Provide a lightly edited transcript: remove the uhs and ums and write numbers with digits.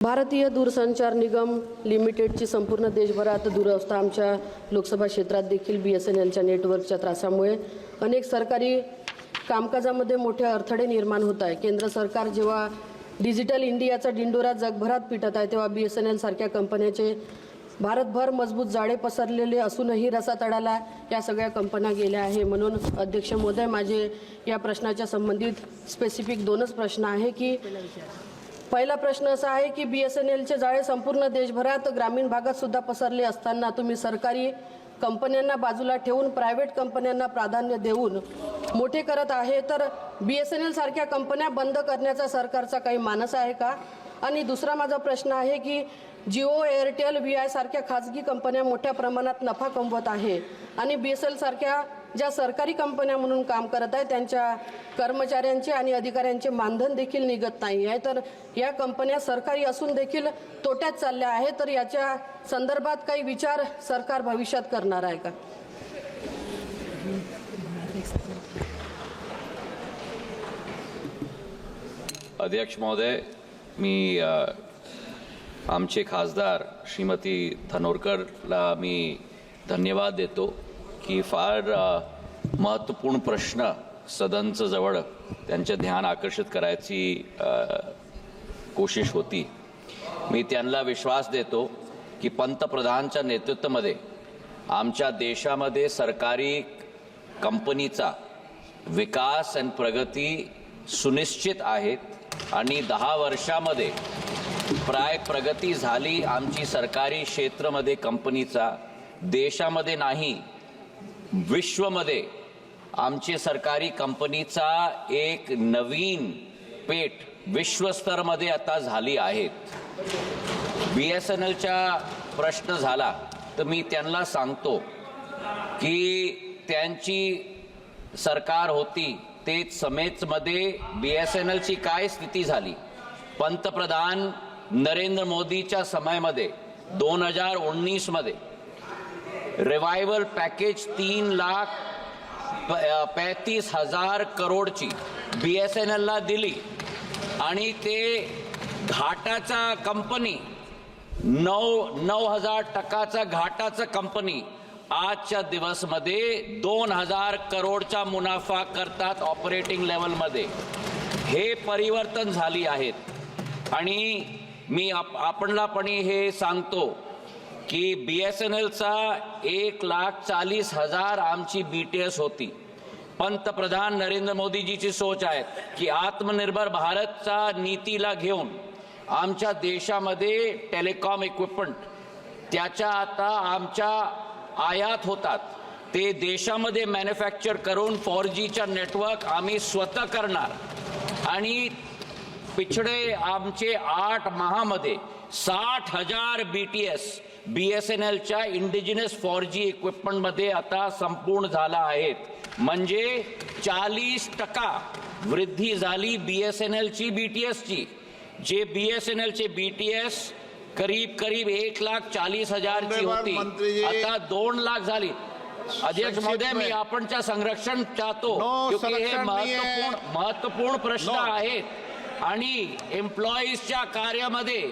भारतीय दूरसंचार निगम लिमिटेडची संपूर्ण देशभरात दुरवस्था आमच्या लोकसभा क्षेत्रात देखील BSNLच्या नेटवर्कच्या त्रासामुळे अनेक सरकारी कामकाजामध्ये मोठे अडथळे निर्माण होत आहे। केंद्र सरकार जेव्हा डिजिटल इंडियाचा डिंडोरा जगभरात पिटत आहे तेव्हा BSNL सारख्या कंपन्याचे भारतभर मजबूत जाळे पसरलेले असूनही रसातळाला या सगळ्या कंपन्या गेल्या आहे। म्हणून अध्यक्ष महोदय, माझे या प्रश्नाच्या संबंधित स्पेसिफिक दोनच प्रश्न आहे की पहिला प्रश्न असा आहे की BSNLचे जाळे संपूर्ण देशभरात ग्रामीण भागात सुद्धा पसरले असताना तुम्ही सरकारी कंपन्यांना बाजूला ठेवून प्रायव्हेट कंपन्यांना प्राधान्य देऊन मोठे करत आहे, तर BSNL सारख्या कंपन्या बंद करण्याचा सरकारचा काही मानस आहे का? आणि दुसरा माझा प्रश्न आहे की जिओ, एअरटेल, VI सारख्या खाजगी कंपन्या मोठ्या प्रमाणात नफा कमवत आहे आणि BSNL सारख्या ज्या सरकारी कंपन्या म्हणून काम करत आहे त्यांच्या कर्मचाऱ्यांचे आणि अधिकाऱ्यांचे मानधन देखील निघत नाही आहे, तर या कंपन्या सरकारी असून देखील तोट्यात चालल्या आहेत, तर याच्या संदर्भात काही विचार सरकार भविष्यात करणार आहे का? अध्यक्ष महोदय, मी आमचे खासदार श्रीमती धनोरकरला मी धन्यवाद देतो की फार महत्त्वपूर्ण प्रश्न सदनचं जवळ त्यांचे ध्यान आकर्षित करायची कोशिश होती। मी त्यांना विश्वास देतो की पंतप्रधानांच्या नेतृत्वामध्ये आमच्या देशामध्ये सरकारी कंपनीचा विकास आणि प्रगती सुनिश्चित आहेत आणि 10 वर्षामध्ये प्राय प्रगती झाली आमची सरकारी क्षेत्रामध्ये कंपनीचा। देशामध्ये नाही, विश्वमध्ये आमची सरकारी कंपनीचा एक नवीन पेठ विश्वस्तरामध्ये आता झाली आहेत। BSNLचा प्रश्न झाला तर मी त्यांना सांगतो की त्यांची सरकार होती तेच समेतमध्ये BSNLची काय स्थिती झाली। पंतप्रधान नरेंद्र मोदीच्या समयामध्ये 2019 मध्ये रिवायवल पॅकेज 3,35,000 करोडची BSNLला दिली आणि ते घाटाचा कंपनी 9,000% घाटाचा कंपनी आजच्या दिवसमध्ये 2,000 करोडचा मुनाफा करतात ऑपरेटिंग लेवलमध्ये। हे परिवर्तन झाली आहेत आणि मी आपणला पण हे सांगतो की BSNLचा 1,40,000 आमची BTS होती। पंतप्रधान नरेंद्र मोदीजीची सोच आहे की आत्मनिर्भर भारतचा नीतीला घेऊन आमच्या देशामध्ये टेलिकॉम इक्विपमेंट त्याच्या आता आमच्या आयात होतात, ते देशामध्ये मॅन्युफॅक्चर करून 4Gचा नेटवर्क आम्ही स्वतः करणार आणि पिछडे आमचे 8 माहामध्ये 60,000 BTS BSNLच्या इंडिजिनस 4G इक्विपमेंटमध्ये आता संपूर्ण झाला आहेत। म्हणजे 40% वृद्धी झाली BSNLची BTSची। जे BSNLचे BTS करीब 1,40,000 ची होती, आता 2 लाख झाली। अध्यक्ष महोदय, मी आपणच्या संरक्षण चाहतो क्योंकि हे महत्वपूर्ण प्रश्न आहेत आणि एम्प्लॉईजच्या कार्यामध्ये